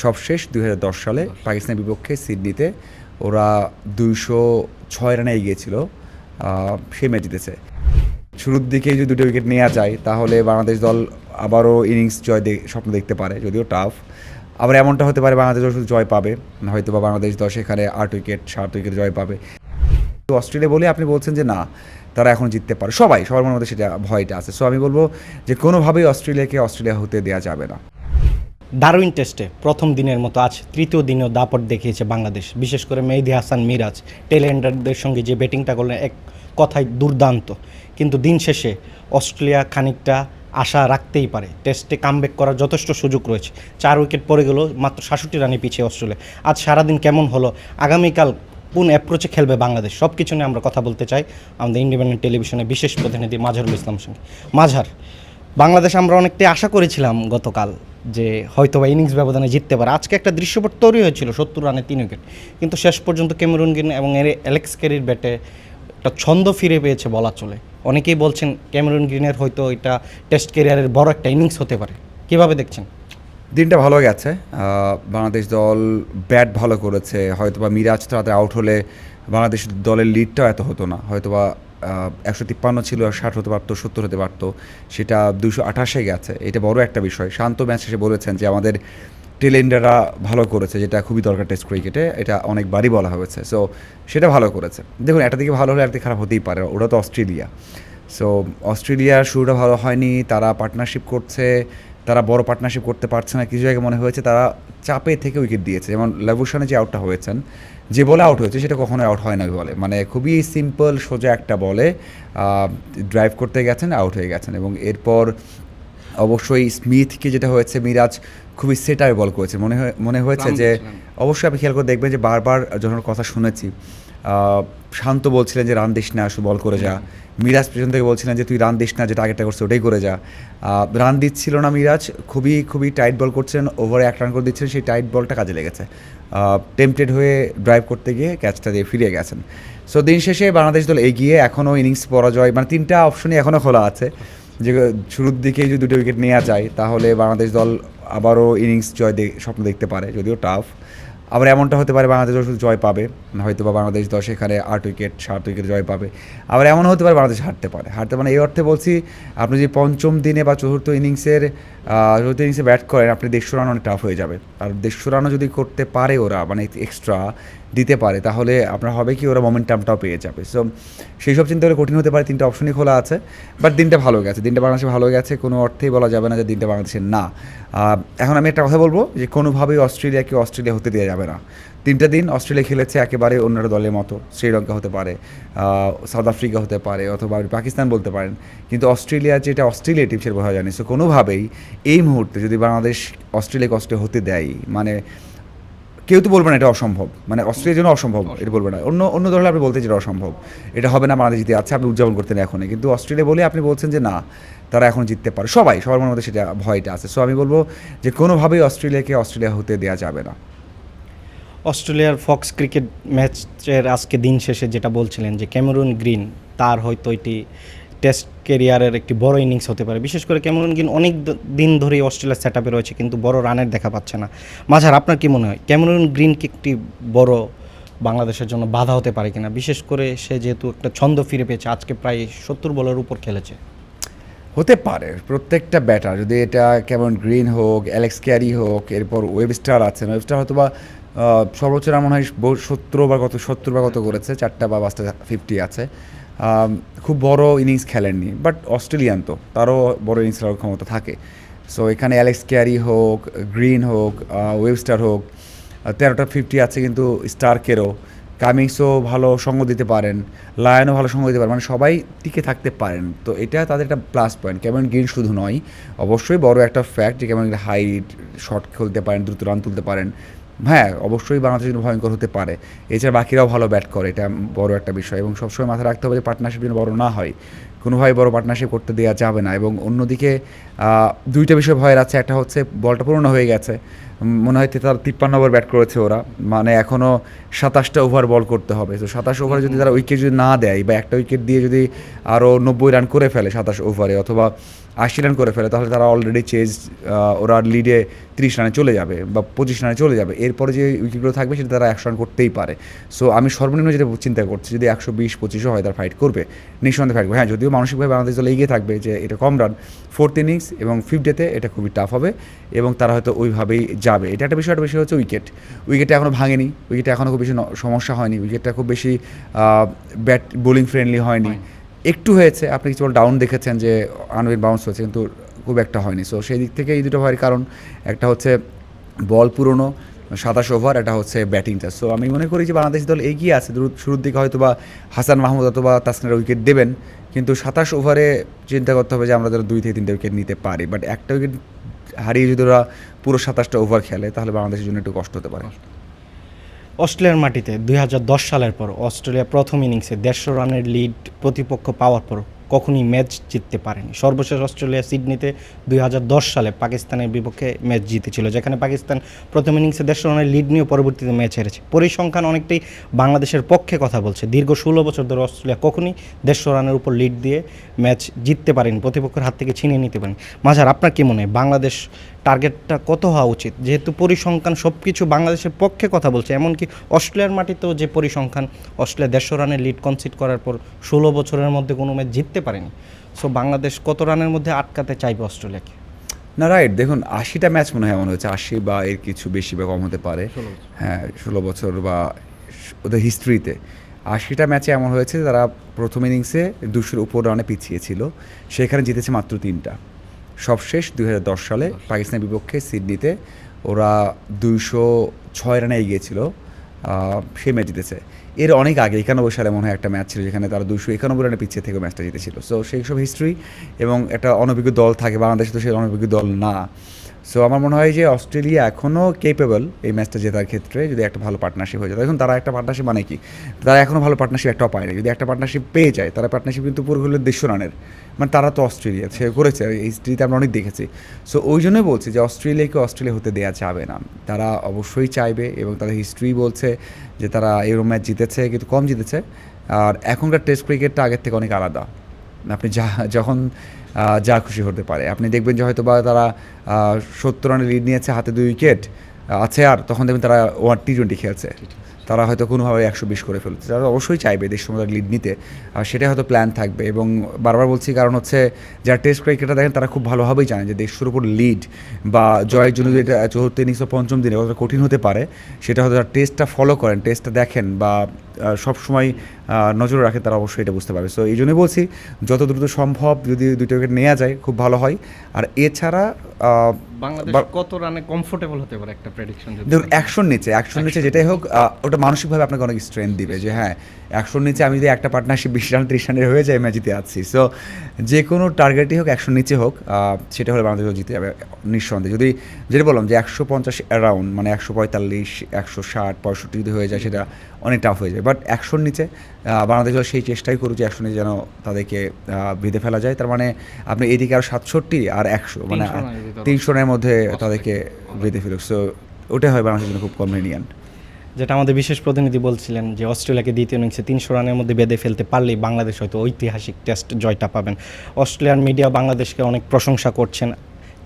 সবশেষ 2010 সালে পাকিস্তানের বিপক্ষে সিডনিতে ওরা 206 রানে এগিয়েছিল, সেই ম্যাচ জিতেছে। শুরুর দিকে যদি দুটো উইকেট নেওয়া যায় তাহলে বাংলাদেশ দল আবারও ইনিংস জয় স্বপ্ন দেখতে পারে, যদিও টাফ। আবার এমনটা হতে পারে বাংলাদেশ দল শুধু জয় পাবে, হয়তো বা বাংলাদেশ দল সেখানে 8 উইকেট 7 উইকেট জয় পাবে। অস্ট্রেলিয়া বলে আপনি বলছেন যে না, তারা এখন জিততে পারে, সবার মনের মধ্যে সেটা ভয়টা আছে। সো আমি বলবো যে কোনোভাবেই অস্ট্রেলিয়া হতে দেওয়া যাবে না। ডারউইন টেস্টে প্রথম দিনের মতো আজ তৃতীয় দিনেও দাপট দেখিয়েছে বাংলাদেশ, বিশেষ করে মেহেদী হাসান মিরাজ টেলএন্ডারদের সঙ্গে যে ব্যাটিংটা করলেন এক কথায় দুর্দান্ত। কিন্তু দিন শেষে অস্ট্রেলিয়া খানিকটা আশা রাখতেই পারে, টেস্টে কামব্যাক করার যথেষ্ট সুযোগ রয়েছে। 4 উইকেট পড়ে গেল, মাত্র 67 রানে পিছিয়ে অস্ট্রেলিয়া। আজ সারাদিন কেমন হলো, আগামীকাল কোন অ্যাপ্রোচে খেলবে বাংলাদেশ, সব কিছু নিয়ে আমরা কথা বলতে চাই আমাদের ইন্ডিপেন্ডেন্ট টেলিভিশনের বিশেষ প্রতিনিধি মাঝারুল ইসলামের সঙ্গে। মাঝার, বাংলাদেশ আমরা অনেকটাই আশা করেছিলাম গতকাল যে হয়তো বা ইনিংস ব্যবধানে জিততে পারে। আজকে একটা দৃশ্যপট তৈরি হয়েছিল 70 রানে 3 উইকেট, কিন্তু শেষ পর্যন্ত ক্যামেরুন গ্রিন এবং অ্যালেক্স ক্যারির ব্যাটে একটা ছন্দ ফিরে পেয়েছে বলা চলে। অনেকেই বলছেন ক্যামেরুন গ্রিনের হয়তো এটা টেস্ট ক্যারিয়ারের বড় একটা ইনিংস হতে পারে। কীভাবে দেখছেন? দিনটা ভালো গেছে, বাংলাদেশ দল ব্যাট ভালো করেছে। হয়তোবা মিরাজ তাড়াতাড়ি আউট হলে বাংলাদেশ দলের লিডটাও এত হতো না, হয়তোবা 153 ছিল, 60 হতে পারতো, 70 হতে পারতো, সেটা 228-এ গেছে। এটা বড় একটা বিষয়। শান্ত ম্যাচ শেষে বলেছেন যে আমাদের টেলেন্ডাররা ভালো করেছে, যেটা খুবই দরকার টেস্ট ক্রিকেটে, এটা অনেকবারই বলা হয়েছে। সো সেটা ভালো করেছে। দেখুন, একটা দিকে ভালো হলে একদিকে খারাপ হতেই পারে, ওরা তো অস্ট্রেলিয়া। সো অস্ট্রেলিয়ার শুরুটা ভালো হয়নি, তারা পার্টনারশিপ করছে, তারা বড় পার্টনারশিপ করতে পারছে না। কিছু জায়গায় মনে হয়েছে তারা চাপে থেকে উইকেট দিয়েছে, যেমন লাবুশানে যে আউটটা হয়েছেন, যে বলে আউট হয়েছে সেটা কখনোই আউট হয় না বলে, মানে খুবই সিম্পল সোজা একটা বলে ড্রাইভ করতে গেছেন, আউট হয়ে গেছেন। এবং এরপর অবশ্যই স্মিথকে যেটা হয়েছে, মিরাজ খুবই সেটাই বল করেছে, মনে হয়েছে যে অবশ্যই আপনি খেয়াল করে দেখবেন যে বারবার যখন কথা শুনেছি, শান্ত বলছিলেন যে রান দিস না, শুধু বল করে যা। মিরাজ পেছন থেকে বলছিলেন যে তুই রান দিস না, যেটা আগেরটা করছে ওটাই করে যা। রান দিচ্ছিল না মিরাজ, খুবই টাইট বল করছিলেন, ওভারে 1 রান করে দিচ্ছিলেন, সেই টাইট বলটা কাজে লেগেছে। টেম্পটেড হয়ে ড্রাইভ করতে গিয়ে ক্যাচটা দিয়ে ফিরে গেছেন। সো দিন শেষে বাংলাদেশ দল এগিয়ে, এখনও ইনিংস পরাজয়, মানে 3টা অপশনই এখনও খোলা আছে। যে শুরুর দিকেই যদি 2টো উইকেট নেওয়া যায় তাহলে বাংলাদেশ দল আবারও ইনিংস জয় স্বপ্ন দেখতে পারে, যদিও টাফ। আবার এমনটা হতে পারে বাংলাদেশ দল শুধু জয় পাবে, হয়তো বা বাংলাদেশ দল সেখানে 8 উইকেট 7 উইকেট জয় পাবে। আবার এমন হতে পারে বাংলাদেশ হারতে পারে, মানে এই অর্থে বলছি, আপনি যদি পঞ্চম দিনে বা চতুর্থ ইনিংসে ব্যাট করেন, আপনি 150 রান অনেক টাফ হয়ে যাবে। আর 150 রানও যদি করতে পারে ওরা, মানে এক্সট্রা দিতে পারে, তাহলে আপনার হবে কি, ওরা মোমেন্টামটাও পেয়ে যাবে। সো সেই সব চিন্তা করে কঠিন হতে পারে, 3টা অপশনই খোলা আছে। বাট দিনটা ভালো গেছে, দিনটা বাংলাদেশে ভালো গেছে, কোনো অর্থেই বলা যাবে না যে দিনটা বাংলাদেশের না। এখন আমি একটা কথা বলবো যে কোনোভাবেই অস্ট্রেলিয়া হতে দেওয়া যাবে না। 3টা দিন অস্ট্রেলিয়া খেলেছে একেবারে অন্য দলের মতো, শ্রীলঙ্কা হতে পারে, সাউথ আফ্রিকা হতে পারে, অথবা পাকিস্তান বলতে পারেন, কিন্তু অস্ট্রেলিয়া যেটা অস্ট্রেলিয়া টিম সেটা বোঝা যায়নি। সো কোনোভাবেই এই মুহূর্তে যদি বাংলাদেশ অস্ট্রেলিয়া হতে দেয়, মানে কেউ তো বলবে না এটা অসম্ভব, মানে অস্ট্রেলিয়ার জন্য অসম্ভব এটা বলবে না। অন্য দলে আপনি বলতে যেটা অসম্ভব, এটা হবে না, বাংলাদেশ জিতে আছে, আপনি উদযাপন করতেন এখনই। কিন্তু অস্ট্রেলিয়া বলে আপনি বলছেন যে না, তারা এখন জিততে পারে, সবার মনের মধ্যে সেটা ভয়টা আছে। সো আমি বলবো যে কোনোভাবেই অস্ট্রেলিয়া হতে দেওয়া যাবে না। অস্ট্রেলিয়ার ফক্স ক্রিকেট ম্যাচের আজকে দিন শেষে যেটা বলছিলেন যে ক্যামেরুন গ্রিন, তার হয়তো এটি টেস্ট ক্যারিয়ারের একটি বড় ইনিংস হতে পারে। বিশেষ করে ক্যামেরুন গ্রিন অনেক দিন ধরেই অস্ট্রেলিয়ার সেট আপে রয়েছে, কিন্তু বড় রানের দেখা পাচ্ছে না। মাঝার, আপনার কি মনে হয় ক্যামেরুন গ্রিন কি একটি বড় বাংলাদেশের জন্য বাধা হতে পারে কিনা? বিশেষ করে সে যেহেতু একটা ছন্দ ফিরে পেয়েছে, আজকে প্রায় 70 বলের উপর খেলেছে। হতে পারে, প্রত্যেকটা ব্যাটার, যদি এটা ক্যামেরুন গ্রিন হোক, অ্যালেক্স ক্যারি হোক, এরপর ওয়েবস্টার আছেন, ওয়েবস্টার হয়তো বা সর্বোচ্চ রান মনে হয় 70 বা কত করেছে, 4টা বা 5টা 50 আছে। খুব বড় ইনিংস খেলেননি, বাট অস্ট্রেলিয়ান তো, তারও বড় ইনিংস খেলার ক্ষমতা থাকে। সো এখানে অ্যালেক্স ক্যারি হোক, গ্রিন হোক, ওয়েবস্টার হোক, 13টা 50 আছে, কিন্তু স্টার্কেরও, কামিংসও ভালো সঙ্গ দিতে পারেন, লায়নও ভালো সঙ্গ দিতে পারেন, মানে সবাই টিকে থাকতে পারেন। তো এটা তাদের একটা প্লাস পয়েন্ট। ক্যামেরুন গ্রিন শুধু নয়, অবশ্যই বড় একটা ফ্যাক্ট যে ক্যামেরুন হাইট শট খেলতে পারেন, দ্রুত রান তুলতে পারেন। হ্যাঁ, অবশ্যই বাংলাদেশের জন্য ভয়ঙ্কর হতে পারে। এছাড়া বাকিরাও ভালো ব্যাট করে, এটা বড় একটা বিষয়। এবং সবসময় মাথায় রাখতে হবে যে পার্টনারশিপ যেন বড় না হয়, কোনোভাবে বড় পার্টনারশিপ করতে দেওয়া যাবে না। এবং অন্যদিকে 2টা বিষয় ভয়ের আছে, একটা হচ্ছে বলটা পুরনো হয়ে গেছে, মনে হয় 53 ওভার ব্যাট করেছে ওরা, মানে এখনও 27টা ওভার বল করতে হবে। তো 27 ওভারে যদি তারা উইকেট যদি না দেয়, বা একটা উইকেট দিয়ে যদি আরও 90 রান করে ফেলে 27 ওভারে, অথবা 80 রান করে ফেলে তাহলে তারা অলরেডি ওরা লিডে 30 রানে চলে যাবে বা 25 রানে চলে যাবে, এরপরে যে উইকেটগুলো থাকবে সেটা তারা 100 রান করতেই পারে। সো আমি সর্বনিম্ন যেটা চিন্তা করছি, যদি 120-25ও হয় তারা ফাইট করবে, নিঃসন্দেহে ফাইট করবে। হ্যাঁ, যদিও মানসিকভাবে বাংলাদেশ দল এগিয়ে থাকবে যে এটা কম রান, 4th ইনিংস এবং 5th ডেতে এটা খুবই টাফ হবে এবং তারা হয়তো ওইভাবেই যাবে। এটা একটা বিষয় হচ্ছে উইকেটটা এখনও ভাঙেনি, উইকেটে এখনও খুব বেশি সমস্যা হয়নি, উইকেটটা খুব বেশি বোলিং ফ্রেন্ডলি হয়নি, একটু হয়েছে, আপনি কিছু ডাউন দেখেছেন যে আনউইন বাউন্স হয়েছে, কিন্তু খুব একটা হয়নি। সো সেই দিক থেকে এই দুটো হওয়ার কারণ, একটা হচ্ছে বল পুরনো 27 ওভার, এটা হচ্ছে ব্যাটিংটা। সো আমি মনে করি যে বাংলাদেশ দল এগিয়ে আছে, শুরুর দিকে হয়তো বা হাসান মাহমুদ অথবা তাসকিনের উইকেট দেবেন, কিন্তু 27 ওভারে চিন্তা করতে হবে যে আমরা যারা 2 থেকে 3টে উইকেট নিতে পারি, বাট একটা উইকেট হারিয়ে যদি ওরা পুরো 27টা ওভার খেলে তাহলে বাংলাদেশের জন্য একটু কষ্ট হতে পারে। অস্ট্রেলিয়ার মাটিতে 2010 সালের পর অস্ট্রেলিয়া প্রথম ইনিংসে 150 রানের লিড প্রতিপক্ষ পাওয়ার পর কখনই ম্যাচ জিততে পারেনি। সর্বশেষ অস্ট্রেলিয়া সিডনিতে 2010 সালে পাকিস্তানের বিপক্ষে ম্যাচ জিতেছিল, যেখানে পাকিস্তান প্রথম ইনিংসে 150 রানের লিড নিয়ে পরবর্তীতে ম্যাচ হেরেছে। পরিসংখ্যান অনেকটাই বাংলাদেশের পক্ষে কথা বলছে। দীর্ঘ 16 বছর ধরে অস্ট্রেলিয়া কখনই 150 রানের উপর লিড দিয়ে ম্যাচ জিততে পারেনি, প্রতিপক্ষের হাত থেকে ছিনিয়ে নিতে পারেনি। মাঝার, আপনার কি মনে হয় বাংলাদেশ টার্গেটটা কত হওয়া উচিত? যেহেতু পরিসংখ্যান সব কিছু বাংলাদেশের পক্ষে কথা বলছে, এমনকি অস্ট্রেলিয়ার মাটিতেও যে পরিসংখ্যান, অস্ট্রেলিয়া 150 রানের লিড কনসিড করার পর 16 বছরের মধ্যে কোনো ম্যাচ জিততে পারেনি। সো বাংলাদেশ কত রানের মধ্যে আটকাতে চাইবে অস্ট্রেলিয়াকে? না, রাইট, দেখুন 80টা ম্যাচ মনে হয় এমন হয়েছে, 80 বা এর কিছু বেশি বা কম হতে পারে। হ্যাঁ, 16 বছর বা ওদের হিস্ট্রিতে 80টা ম্যাচে এমন হয়েছে তারা প্রথম ইনিংসে 200-র উপর রানে পিছিয়ে ছিল, সেখানে জিতেছে মাত্র 3টা। সবশেষ 2010 সালে পাকিস্তানের বিপক্ষে সিডনিতে ওরা 206 রানে এগিয়েছিল, সেই ম্যাচ জিতেছে। এর অনেক আগে 91 সালে মনে হয় একটা ম্যাচ ছিল যেখানে তারা 291 রানে পিছিয়ে থেকে ম্যাচটা জিতেছিল। সো সেই সব হিস্ট্রি এবং একটা অনভিজ্ঞ দল থাকে, বাংলাদেশে তো সেই অনভিজ্ঞ দল না। সো আমার মনে হয় যে অস্ট্রেলিয়া এখনও কেপেবল এই ম্যাচটা জেতার ক্ষেত্রে, যদি একটা ভালো পার্টনারশিপ হয়ে যায়। দেখুন তারা একটা পার্টনারশিপ মানে কি, তারা এখনও ভালো পার্টনারশিপ একটাও পায়নি। যদি একটা পার্টনারশিপ পেয়ে যায়, তারা পার্টনারশিপ কিন্তু পুরো হলো 150 রানের, মানে তারা তো অস্ট্রেলিয়া সে করেছে, এই হিস্ট্রিতে আমরা অনেক দেখেছি। সো ওই জন্যই বলছি যে অস্ট্রেলিয়াকে অস্ট্রেলিয়া হতে দেওয়া যাবে না, তারা অবশ্যই চাইবে এবং তাদের হিস্ট্রি বলছে যে তারা এরকম ম্যাচ জিতেছে, কিন্তু কম জিতেছে। আর এখনকার টেস্ট ক্রিকেটটা আগের থেকে অনেক আলাদা, আপনি যখন যা খুশি হতে পারে। আপনি দেখবেন যে হয়তো বা তারা 70 রানের লিড নিয়েছে, হাতে 2 উইকেট আছে, আর তখন দেখবেন তারা T20 খেলছে, তারা হয়তো কোনোভাবে 120 করে ফেলছে। তারা অবশ্যই চাইবে দেশ সময় লিড নিতে, আর সেটাই হয়তো প্ল্যান থাকবে। এবং বারবার বলছি কারণ হচ্ছে যারা টেস্ট ক্রিকেটটা দেখেন তারা খুব ভালোভাবেই জানেন যে দেশের উপর লিড বা জয়ের জন্য যেটা 4th ইনিংস বা 5ম দিনে কতটা কঠিন হতে পারে, সেটা হয়তো তারা টেস্টটা ফলো করেন, টেস্টটা দেখেন বা সবসময় নজরে রাখে, তারা অবশ্যই এটা বুঝতে পারবে। সো এই জন্যই বলছি যত দ্রুত সম্ভব যদি 2টা উইকেট নেওয়া যায় খুব ভালো হয়। আর এছাড়া বাংলাদেশ কত রানে কমফোর্টেবল হতে পারে একটা প্রেডিকশন? দেখুন 100-র নিচে যেটাই হোক, ওটা মানসিকভাবে আপনাকে অনেক স্ট্রেংথ দিবে যে হ্যাঁ 100-র নিচে আমি যদি একটা পার্টনারশিপ 20 রান 30 রানের হয়ে যায়, ম্যাচ জিতে আছি। সো যে কোনো টার্গেটই হোক 100-র নিচে হোক, সেটা হলে বাংলাদেশ জিতে যাবে নিঃসন্দেহে। যদি যেটা বললাম যে 150 অ্যারাউন্ড, মানে 145, 160, 65 যদি হয়ে যায় সেটা অনেক টাফ হয়ে যায়। বাট 100-র নিচে বাংলাদেশ সেই চেষ্টাই করুক যে 100-র নিচে যেন তাদেরকে বেঁধে ফেলা যায়। তার মানে আপনি এদিকে আরও 67 আর 100, মানে 300 রানের মধ্যে তাদেরকে বেঁধে ফেলুক। সো ওটাই হয় বাংলাদেশের জন্য খুব কনভিনিয়েন্ট। যেটা আমাদের বিশেষ প্রতিনিধি বলছিলেন যে অস্ট্রেলিয়াকে দ্বিতীয় ইনিংসে 300 রানের মধ্যে বেঁধে ফেলতে পারলেই বাংলাদেশ হয়তো ঐতিহাসিক টেস্ট জয়টা পাবেন। অস্ট্রেলিয়ান মিডিয়া বাংলাদেশকে অনেক প্রশংসা করছেন,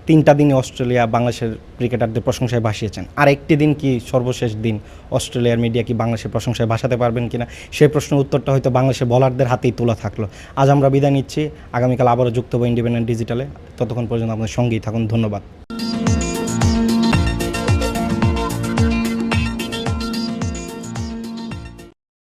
3টা দিনই অস্ট্রেলিয়া বাংলাদেশের ক্রিকেটারদের প্রশংসায় ভাসিয়েছেন। আর একটি দিন কি সর্বশেষ দিন, অস্ট্রেলিয়ার মিডিয়া কি বাংলাদেশের প্রশংসায় ভাসাতে পারবেন কিনা, সেই প্রশ্নের উত্তরটা হয়তো বাংলাদেশের বলারদের হাতেই তোলা থাকলো। আজ আমরা বিদায় নিচ্ছি, আগামীকাল আবারও যুক্ত হবো ইন্ডিপেন্ডেন্ট ডিজিটালে। ততক্ষণ পর্যন্ত আপনাদের সঙ্গেই থাকুন, ধন্যবাদ।